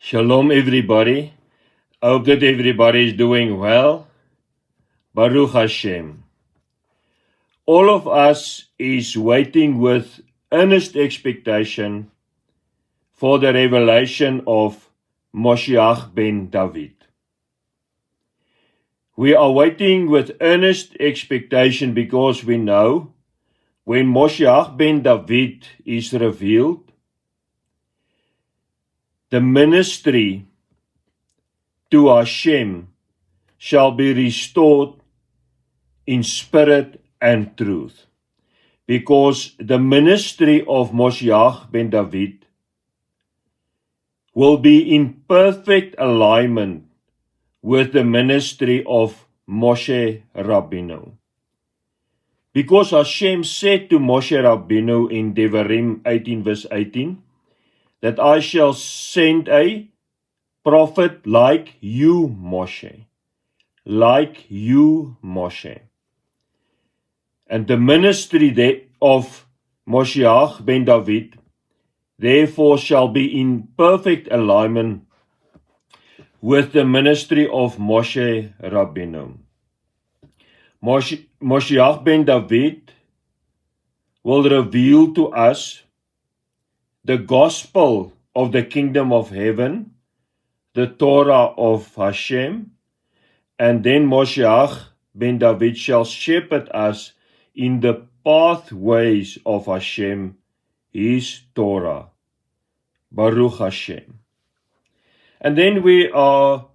Shalom everybody. I hope that everybody is doing well. Baruch Hashem. All of us is waiting with earnest expectation for the revelation of Moshiach ben David. We are waiting with earnest expectation because we know when Moshiach ben David is revealed, the ministry to Hashem shall be restored in spirit and truth. Because the ministry of Moshiach ben David will be in perfect alignment with the ministry of Moshe Rabbeinu. Because Hashem said to Moshe Rabbeinu in Devarim 18 verse 18, that I shall send a prophet like you, Moshe. Like you, Moshe. And the ministry of Moshiach ben David, therefore shall be in perfect alignment with the ministry of Moshe Rabbeinu. Moshiach ben David will reveal to us the gospel of the kingdom of heaven, the Torah of Hashem, and then Moshiach ben David shall shepherd us in the pathways of Hashem, his Torah. Baruch Hashem. And then we are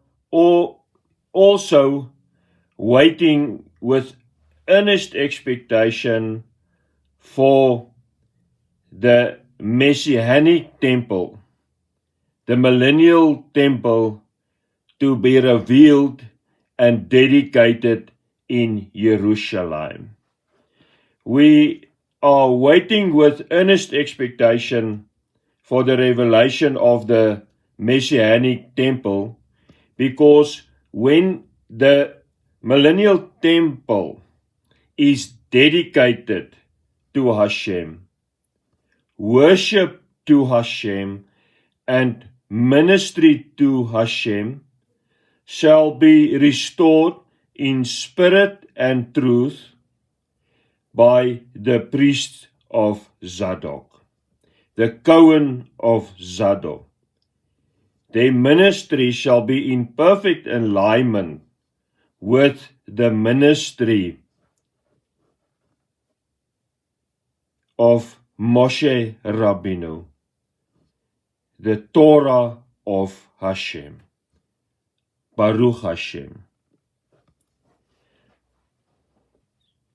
also waiting with earnest expectation for the Messianic temple, the millennial temple, to be revealed and dedicated in Jerusalem. We are waiting with earnest expectation for the revelation of the Messianic temple, because when the millennial temple is dedicated to Hashem, worship to Hashem, and ministry to Hashem shall be restored in spirit and truth by the priest of Zadok, the Cohen of Zadok. Their ministry shall be in perfect alignment with the ministry of Moshe Rabbeinu, the Torah of Hashem. Baruch Hashem.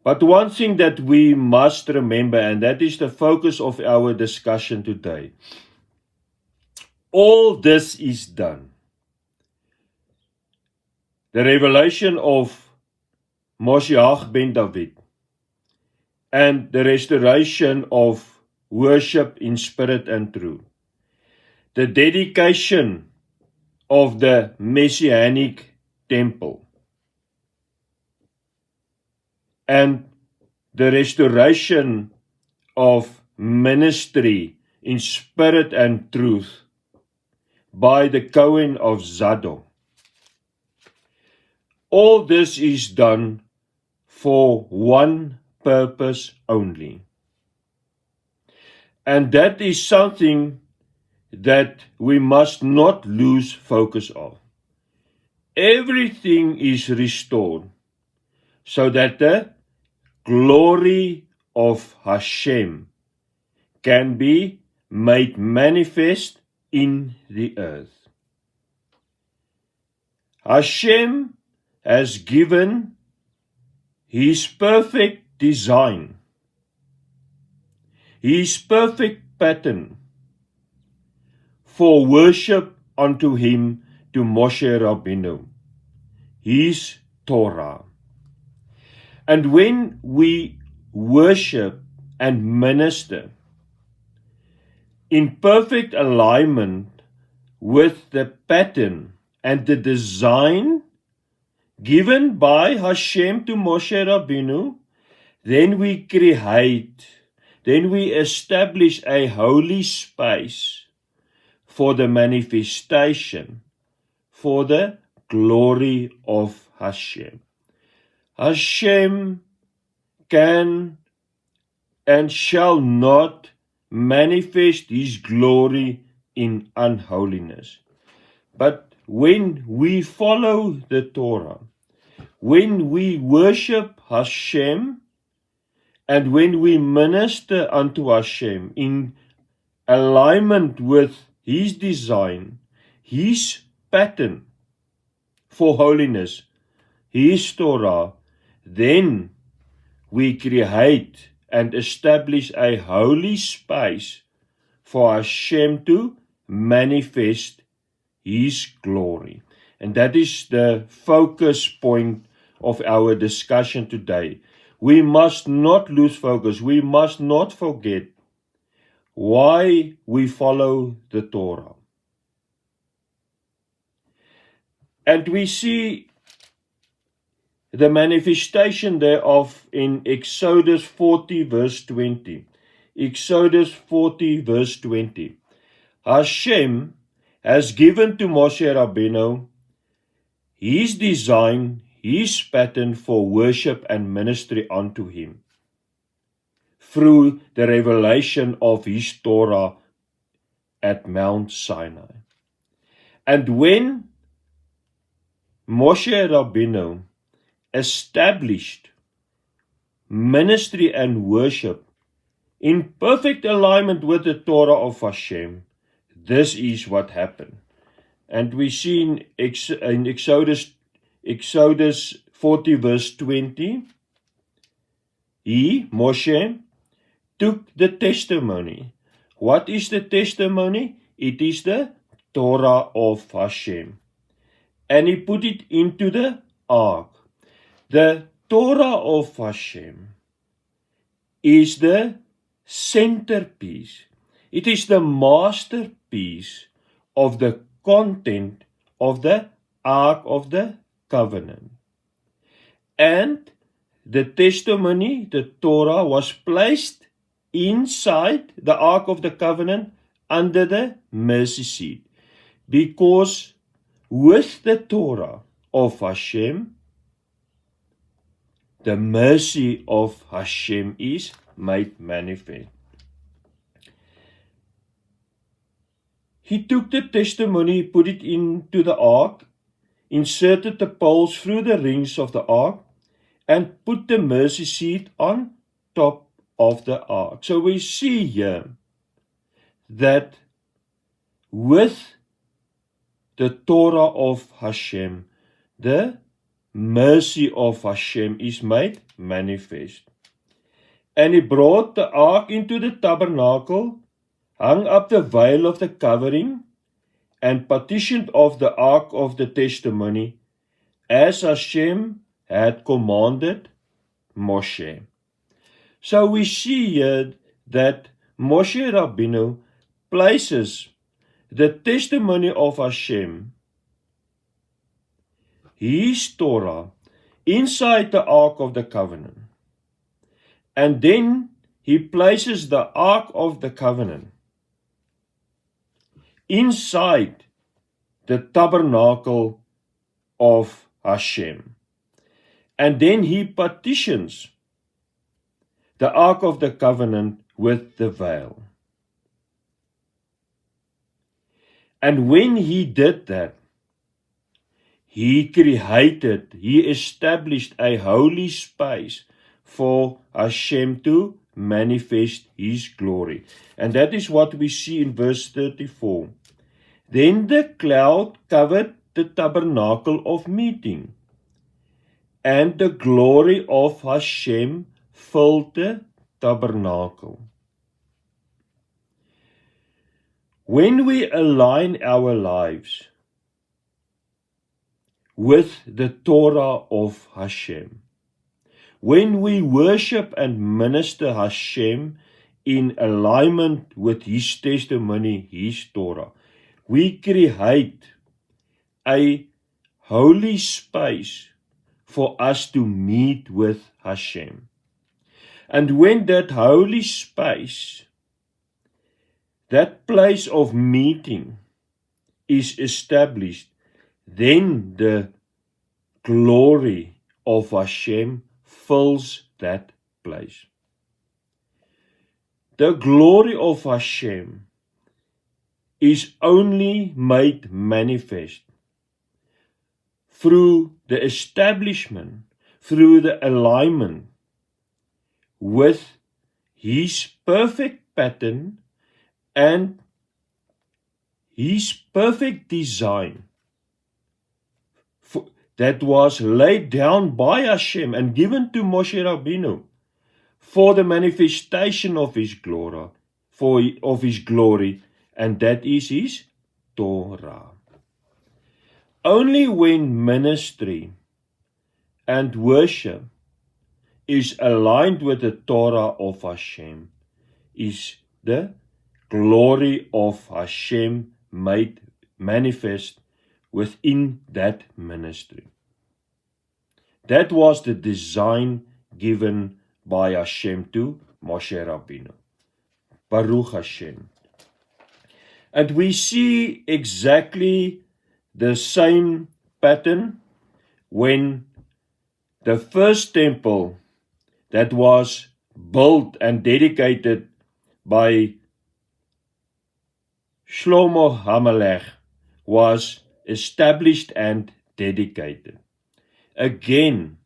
But one thing that we must remember, and that is the focus of our discussion today. All this is done. The revelation of Moshiach ben David and the restoration of worship in spirit and truth. The dedication of the Messianic temple and the restoration of ministry in spirit and truth by the Cohen of Zadok. All this is done for one purpose only. And that is something that we must not lose focus of. Everything is restored so that the glory of Hashem can be made manifest in the earth. Hashem has given his perfect design, his perfect pattern for worship unto him, to Moshe Rabbeinu, his Torah. And when we worship and minister in perfect alignment with the pattern and the design given by Hashem to Moshe Rabbeinu, then we establish a holy space for the manifestation, for the glory of Hashem. Hashem can and shall not manifest His glory in unholiness. But when we follow the Torah, when we worship Hashem, and when we minister unto Hashem in alignment with His design, His pattern for holiness, His Torah, then we create and establish a holy space for Hashem to manifest His glory. And that is the focus point of our discussion today. We must not lose focus. We must not forget why we follow the Torah. And we see the manifestation thereof in Exodus 40 verse 20. Exodus 40 verse 20. Hashem has given to Moshe Rabbeinu His design, His pattern for worship and ministry unto Him through the revelation of His Torah at Mount Sinai. And when Moshe Rabbeinu established ministry and worship in perfect alignment with the Torah of Hashem, this is what happened. And we see in Exodus 40 verse 20, Moshe, took the testimony. What is the testimony? It is the Torah of Hashem. And he put it into the ark. The Torah of Hashem is the centerpiece. It is the masterpiece of the content of the Ark of the Covenant. And the testimony, the Torah, was placed inside the Ark of the Covenant under the mercy seat. Because with the Torah of Hashem, the mercy of Hashem is made manifest. He took the testimony, put it into the ark, inserted the poles through the rings of the ark, and put the mercy seat on top of the ark. So we see here that with the Torah of Hashem, the mercy of Hashem is made manifest. And he brought the ark into the tabernacle, hung up the veil of the covering, and partitioned off the ark of the testimony, as Hashem had commanded Moshe. So we see here that Moshe Rabbeinu places the testimony of Hashem, His Torah, inside the Ark of the Covenant. And then he places the Ark of the Covenant inside the tabernacle of Hashem. And then he partitions the Ark of the Covenant with the veil. And when he did that, he established a holy space for Hashem to manifest His glory. And that is what we see in verse 34. Then the cloud covered the tabernacle of meeting, and the glory of Hashem filled the tabernacle. When we align our lives with the Torah of Hashem, when we worship and minister Hashem in alignment with His testimony, His Torah, we create a holy space for us to meet with Hashem. And when that holy space, that place of meeting, is established, then the glory of Hashem fills that place. The glory of Hashem is only made manifest through the establishment, through the alignment with His perfect pattern and His perfect design that was laid down by Hashem and given to Moshe Rabbeinu for the manifestation of His glory, and that is His Torah. Only when ministry and worship is aligned with the Torah of Hashem is the glory of Hashem made manifest within that ministry. That was the design given by Hashem to Moshe Rabbeinu. Baruch Hashem. And we see exactly the same pattern when the first temple that was built and dedicated by Shlomo HaMelech was established and dedicated. Again,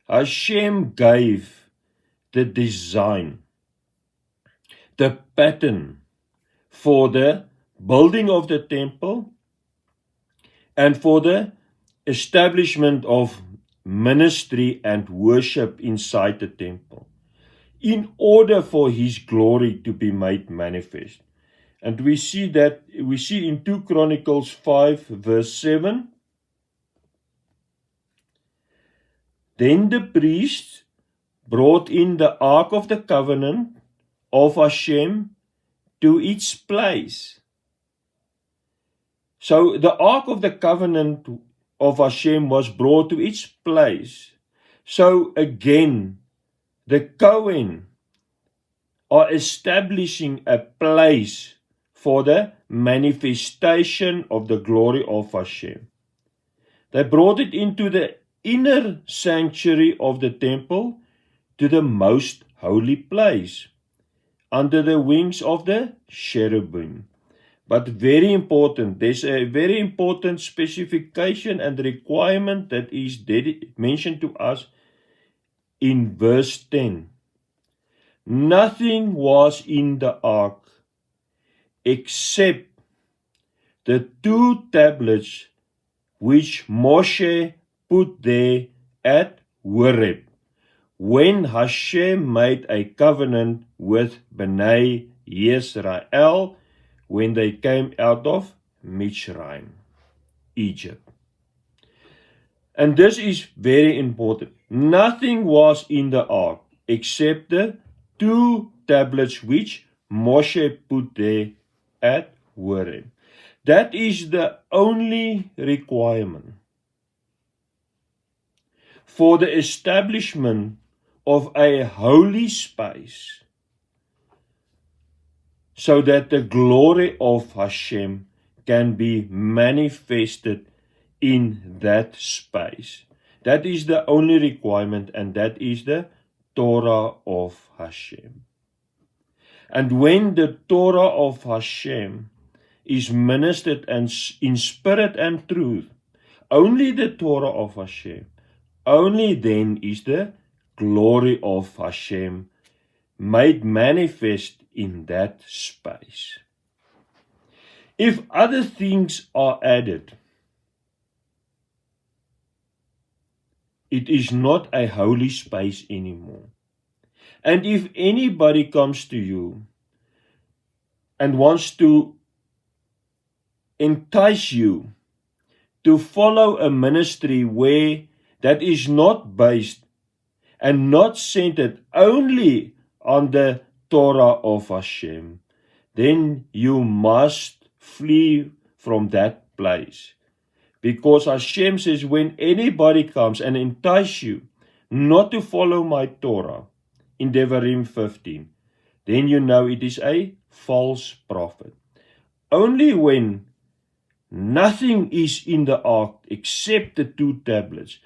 Hashem gave the design, the pattern for the building of the temple and for the establishment of ministry and worship inside the temple, in order for His glory to be made manifest. And we see in 2 Chronicles 5 verse 7, then the priests brought in the Ark of the Covenant of Hashem to its place. So the Ark of the Covenant of Hashem was brought to its place. So again, the Kohen are establishing a place for the manifestation of the glory of Hashem. They brought it into the inner sanctuary of the temple to the most holy place, under the wings of the cherubim. But very important, there's a very important specification and requirement that is mentioned to us in verse 10. Nothing was in the ark except the 2 tablets which Moshe put there at Horeb, when Hashem made a covenant with Bnei Yisrael, when they came out of Mitzrayim, Egypt. And this is very important. Nothing was in the ark except the 2 tablets which Moshe put there at Horeb. That is the only requirement for the establishment of a holy space, so that the glory of Hashem can be manifested in that space. That is the only requirement, and that is the Torah of Hashem. And when the Torah of Hashem is ministered and in spirit and truth, only the Torah of Hashem, only then is the glory of Hashem made manifest in that space. If other things are added, it is not a holy space anymore. And if anybody comes to you and wants to entice you to follow a ministry where that is not based and not centered only on the Torah of Hashem, then you must flee from that place. Because Hashem says, when anybody comes and entice you not to follow my Torah, in Devarim 15, then you know it is a false prophet. Only when Nothing is in the ark except the 2 tablets.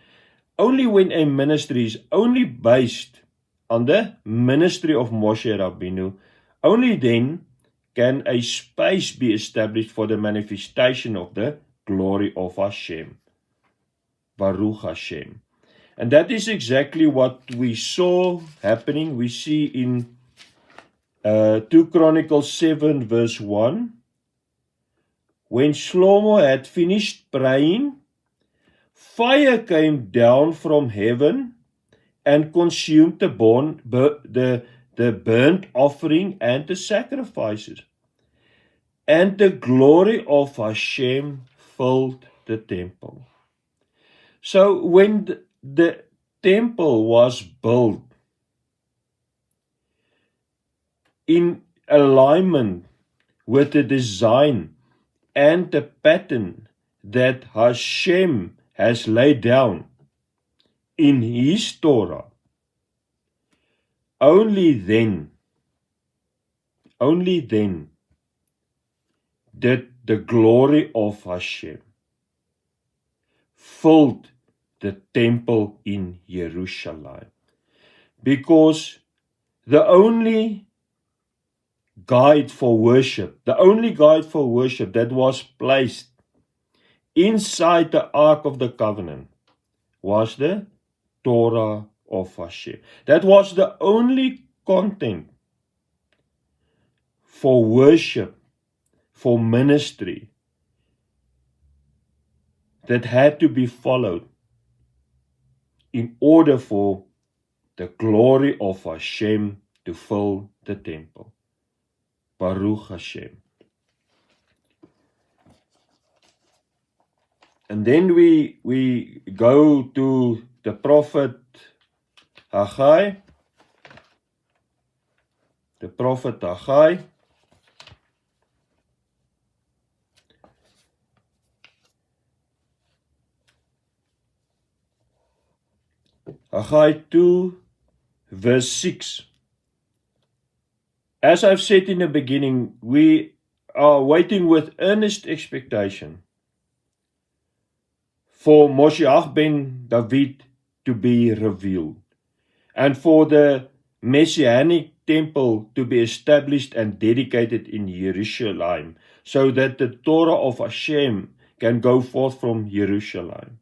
Only when a ministry is only based on the ministry of Moshe Rabbeinu, only then can a space be established for the manifestation of the glory of Hashem. Baruch Hashem. And that is exactly what we saw happening. We see in 2 Chronicles 7 verse 1. When Shlomo had finished praying, fire came down from heaven and consumed the burnt offering and the sacrifices. And the glory of Hashem filled the temple. So when the temple was built in alignment with the design and the pattern that Hashem has laid down in His Torah, only then did the glory of Hashem filled the temple in Jerusalem. Because the only guide for worship that was placed inside the Ark of the Covenant was the Torah of Hashem. That was the only content for worship, for ministry, that had to be followed in order for the glory of Hashem to fill the temple. Baruch Hashem. And then we go to the prophet Haggai. The prophet Haggai. Haggai 2 verse 6. As I've said in the beginning, we are waiting with earnest expectation for Moshiach ben David to be revealed, and for the Messianic temple to be established and dedicated in Jerusalem, so that the Torah of Hashem can go forth from Jerusalem.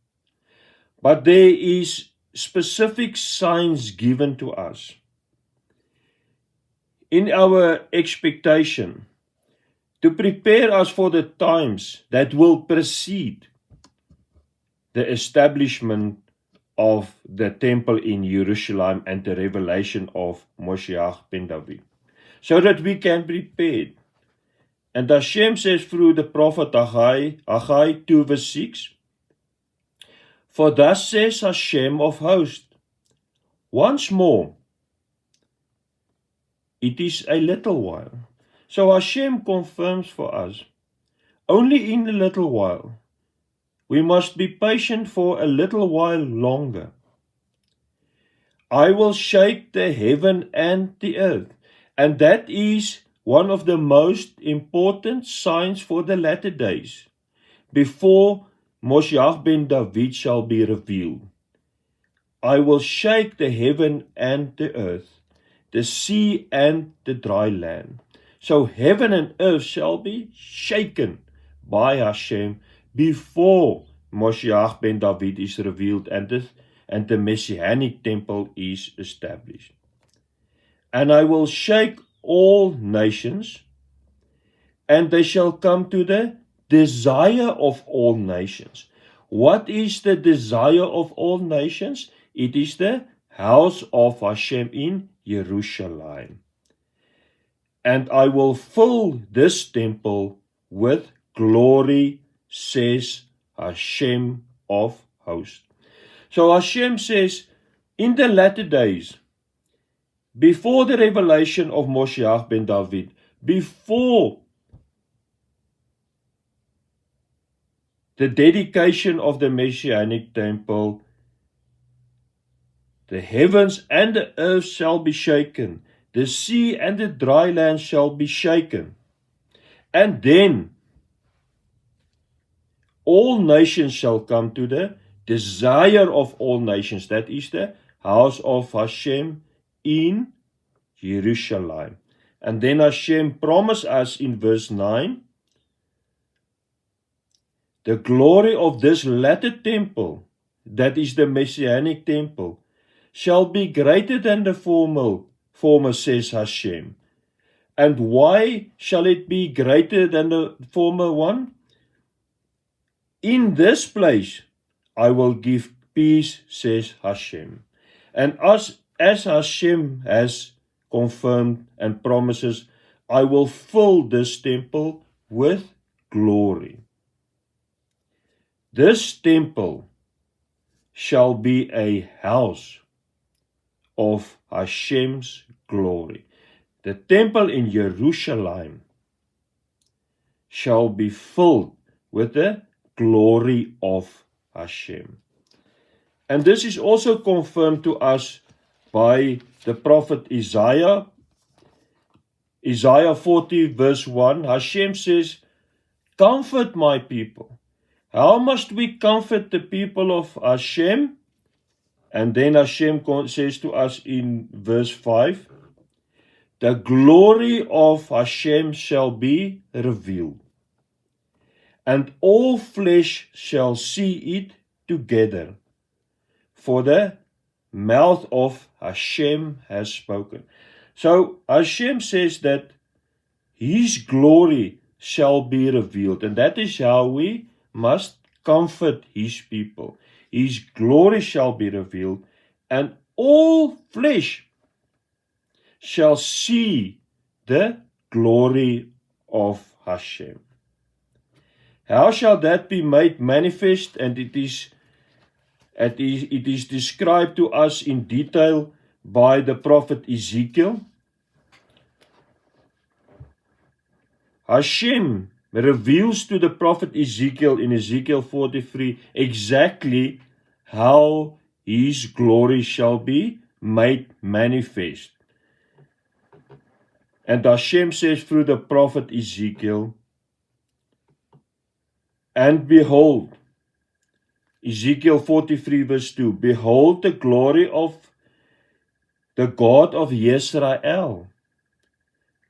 But there is specific signs given to us in our expectation to prepare us for the times that will precede the establishment of the temple in Jerusalem and the revelation of Moshiach ben David, so that we can prepare. And Hashem says through the prophet Haggai 2 verse 6, for thus says Hashem of hosts, once more, it is a little while. So Hashem confirms for us, only in a little while. We must be patient for a little while longer. I will shake the heaven and the earth. And that is one of the most important signs for the latter days, before Moshiach ben David shall be revealed. I will shake the heaven and the earth, the sea and the dry land. So heaven and earth shall be shaken by Hashem before Moshiach ben David is revealed and the Messianic temple is established. And I will shake all nations, and they shall come to the desire of all nations. What is the desire of all nations? It is the house of Hashem in Jerusalem. And I will fill this temple with glory, says Hashem of hosts. So Hashem says, in the latter days, before the revelation of Moshiach ben David, before the dedication of the Messianic temple, the heavens and the earth shall be shaken, the sea and the dry land shall be shaken. And then all nations shall come to the desire of all nations. That is the house of Hashem in Jerusalem. And then Hashem promised us in verse 9, the glory of this latter temple, that is the Messianic temple, shall be greater than the former, says Hashem. And why shall it be greater than the former one? In this place I will give peace, says Hashem. And as Hashem has confirmed and promises, I will fill this temple with glory. This temple shall be a house of Hashem's glory. The temple in Jerusalem shall be filled with the glory of Hashem. And this is also confirmed to us by the prophet Isaiah. Isaiah 40 verse 1, Hashem says, comfort my people. How must we comfort the people of Hashem? And then Hashem says to us in verse 5, the glory of Hashem shall be revealed, and all flesh shall see it together, for the mouth of Hashem has spoken. So Hashem says that His glory shall be revealed, and that is how we must comfort His people. His glory shall be revealed, and all flesh shall see the glory of Hashem. How shall that be made manifest? And it is described to us in detail by the prophet Ezekiel. Hashem reveals to the prophet Ezekiel in Ezekiel 43 exactly how His glory shall be made manifest. And Hashem says through the prophet Ezekiel, and behold, Ezekiel 43 verse 2, behold the glory of the God of Israel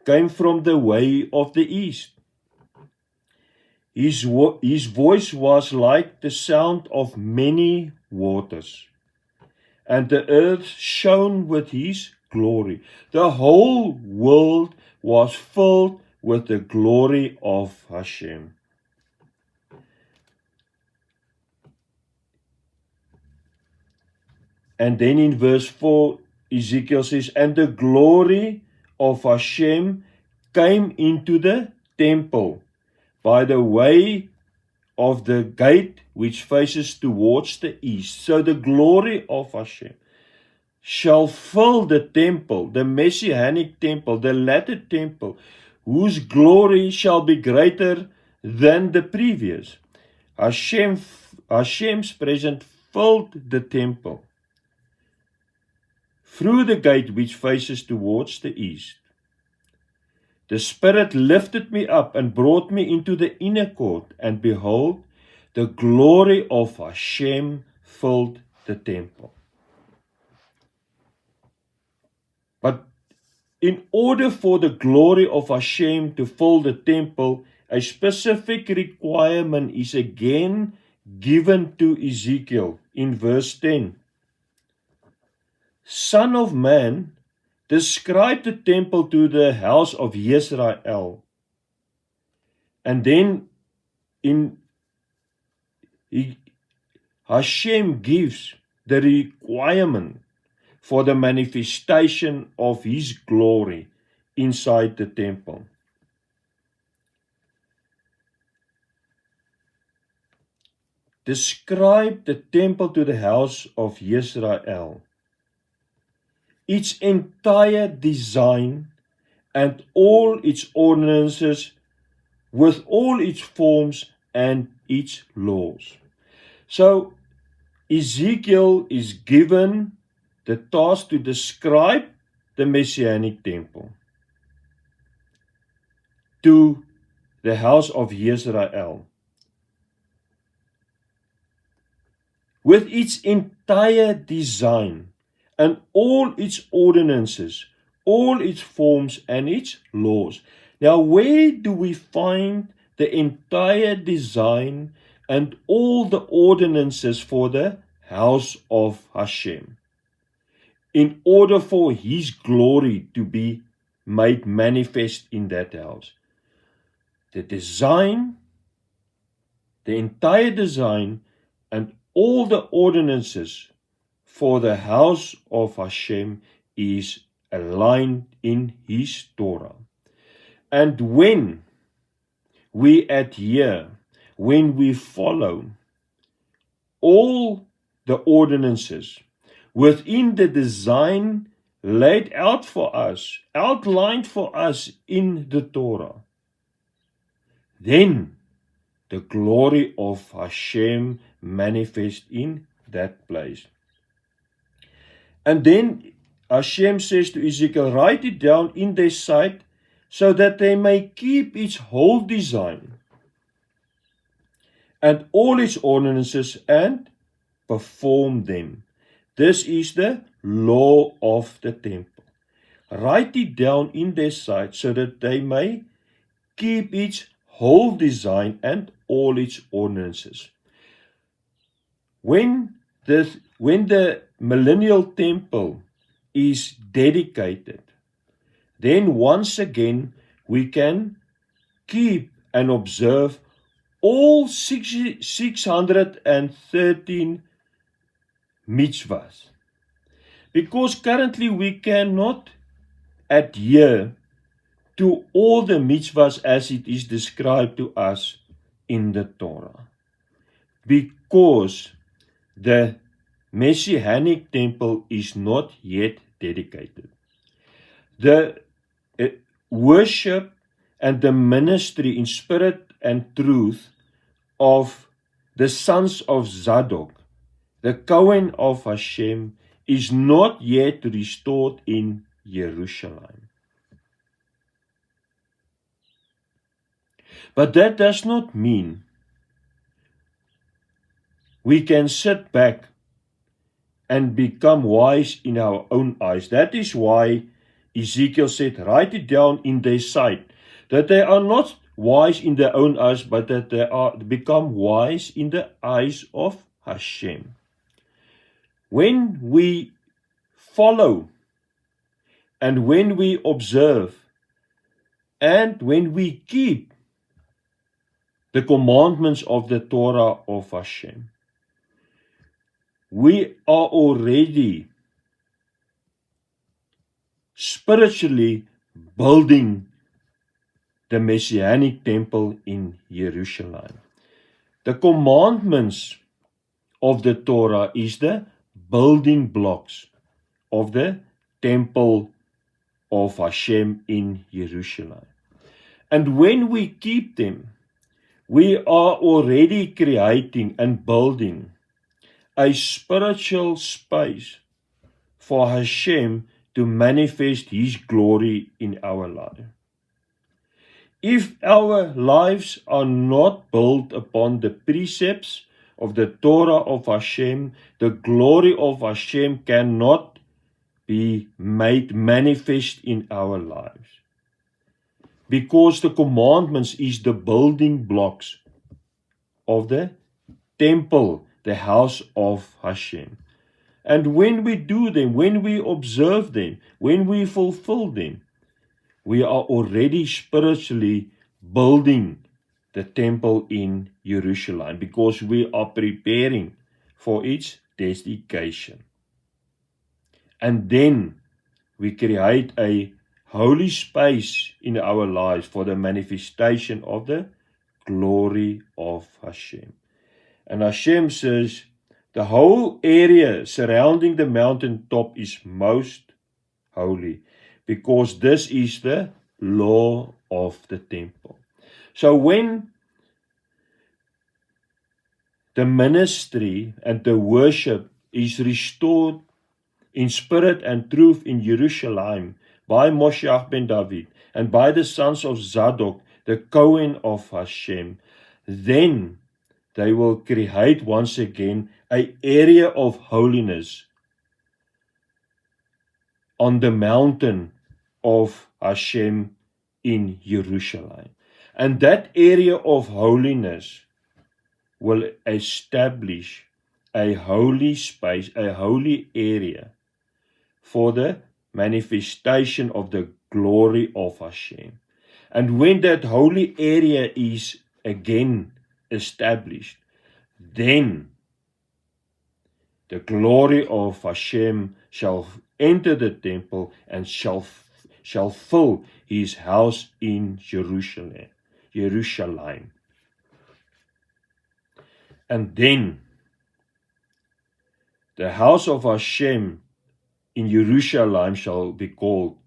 came from the way of the east. His voice was like the sound of many waters, and the earth shone with His glory. The whole world was filled with the glory of Hashem. And then in verse 4, Ezekiel says, and the glory of Hashem came into the temple by the way of the gate which faces towards the east. So the glory of Hashem shall fill the temple, the Messianic temple, the latter temple, whose glory shall be greater than the previous. Hashem's presence filled the temple through the gate which faces towards the east. The Spirit lifted me up and brought me into the inner court, and behold, the glory of Hashem filled the temple. But in order for the glory of Hashem to fill the temple, a specific requirement is again given to Ezekiel in verse 10. Son of man, describe the temple to the house of Israel. And then Hashem gives the requirement for the manifestation of His glory inside the temple. Describe the temple to the house of Israel. Its entire design and all its ordinances with all its forms and its laws. So Ezekiel is given the task to describe the Messianic temple to the house of Israel. with its entire design and all its ordinances, all its forms and its laws. Now, where do we find the entire design and all the ordinances for the house of Hashem, in order for His glory to be made manifest in that house? The design, the entire design, and all the ordinances for the house of Hashem is aligned in His Torah. And when we adhere, when we follow all the ordinances within the design laid out for us, outlined for us in the Torah, then the glory of Hashem manifests in that place. And then Hashem says to Ezekiel, write it down in their sight, so that they may keep its whole design and all its ordinances and perform them. This is the law of the temple. Write it down in their sight, so that they may keep its whole design and all its ordinances. When the millennial temple is dedicated, then once again we can keep and observe all 613 mitzvahs. Because currently we cannot adhere to all the mitzvahs as it is described to us in the Torah, because the Messianic temple is not yet dedicated. The worship and the ministry in spirit and truth of the sons of Zadok, the Cohen of Hashem, is not yet restored in Jerusalem. But that does not mean we can sit back and become wise in our own eyes. That is why Ezekiel said, write it down in their sight, that they are not wise in their own eyes, but that they are become wise in the eyes of Hashem. When we follow and when we observe and when we keep the commandments of the Torah of Hashem, we are already spiritually building the Messianic temple in Jerusalem. The commandments of the Torah is the building blocks of the temple of Hashem in Jerusalem. And when we keep them, we are already creating and building a spiritual space for Hashem to manifest His glory in our life. If our lives are not built upon the precepts of the Torah of Hashem, the glory of Hashem cannot be made manifest in our lives. Because the commandments is the building blocks of the temple, the house of Hashem. And when we do them, when we observe them, when we fulfill them, we are already spiritually building the temple in Jerusalem, because we are preparing for its dedication. And then we create a holy space in our lives for the manifestation of the glory of Hashem. And Hashem says, the whole area surrounding the mountaintop is most holy, because this is the law of the temple. So when the ministry and the worship is restored in spirit and truth in Jerusalem by Moshiach ben David and by the sons of Zadok, the Cohen of Hashem, then they will create once again an area of holiness on the mountain of Hashem in Jerusalem. And that area of holiness will establish a holy space, a holy area for the manifestation of the glory of Hashem. And when that holy area is again established, then the glory of Hashem shall enter the temple and shall fill his house in Jerusalem. And then the house of Hashem in Jerusalem shall be called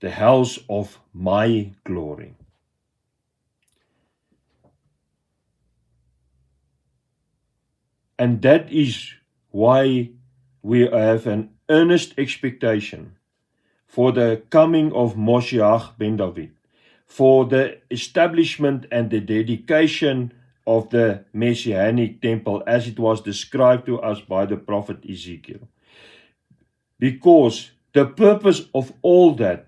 the house of my glory. And that is why we have an earnest expectation for the coming of Moshiach ben David, for the establishment and the dedication of the Messianic temple as it was described to us by the prophet Ezekiel. Because the purpose of all that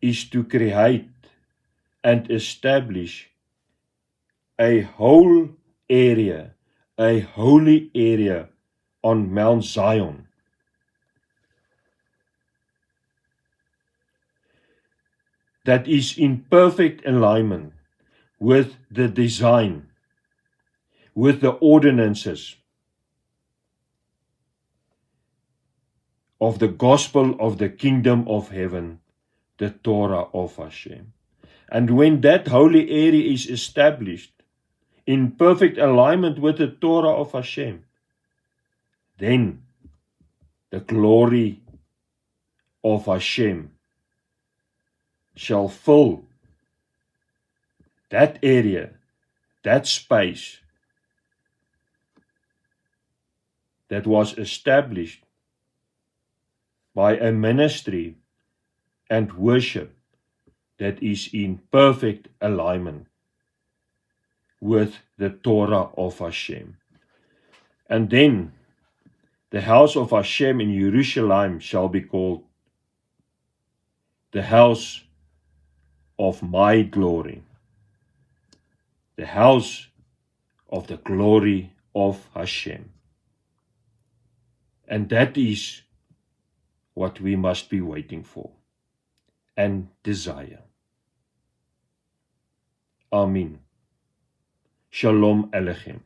is to create and establish a whole area, a holy area on Mount Zion. That is in perfect alignment with the design, with the ordinances of the gospel of the kingdom of heaven, the Torah of Hashem. And when that holy area is established in perfect alignment with the Torah of Hashem, then the glory of Hashem shall fill that area, that space that was established by a ministry and worship that is in perfect alignment with the Torah of Hashem. And then the house of Hashem in Jerusalem shall be called the house of my glory, the house of the glory of Hashem. And that is what we must be waiting for and desire. Amen. Shalom Alechem.